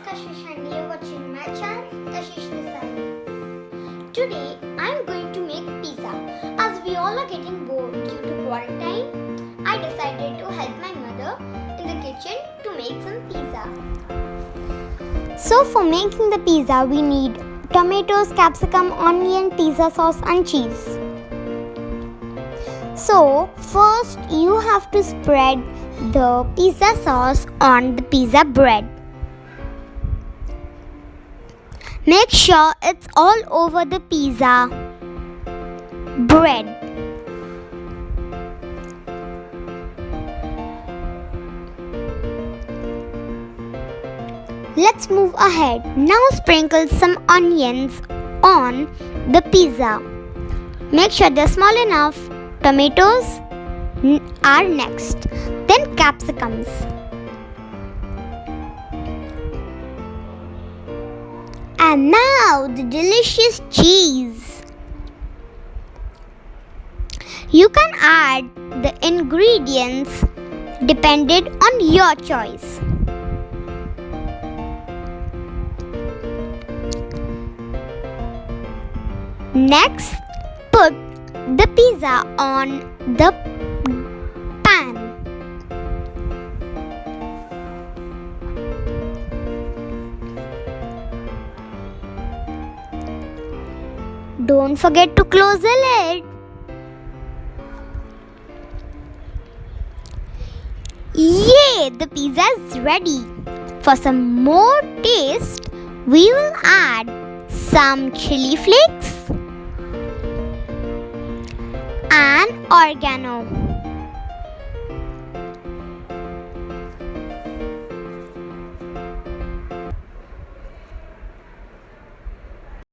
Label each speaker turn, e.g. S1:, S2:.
S1: Kashish and you're watching my channel, Kashish Desai. Today, I'm going to make pizza. As we all are getting bored due to quarantine, I decided to help my mother in the kitchen to make some pizza. So for making the pizza, we need tomatoes, capsicum, onion, pizza sauce and cheese. So first you have to spread the pizza sauce on the pizza bread. Make sure it's all over the pizza bread. Let's move ahead. Now sprinkle some onions on the pizza. Make sure they're small enough. Tomatoes are next. Then capsicums. And now the delicious cheese. You can add the ingredients depended on your choice. Next, put the pizza on the pan. Don't forget to close the lid. Yay! The pizza is ready. For some more taste, we will add some chili flakes and oregano.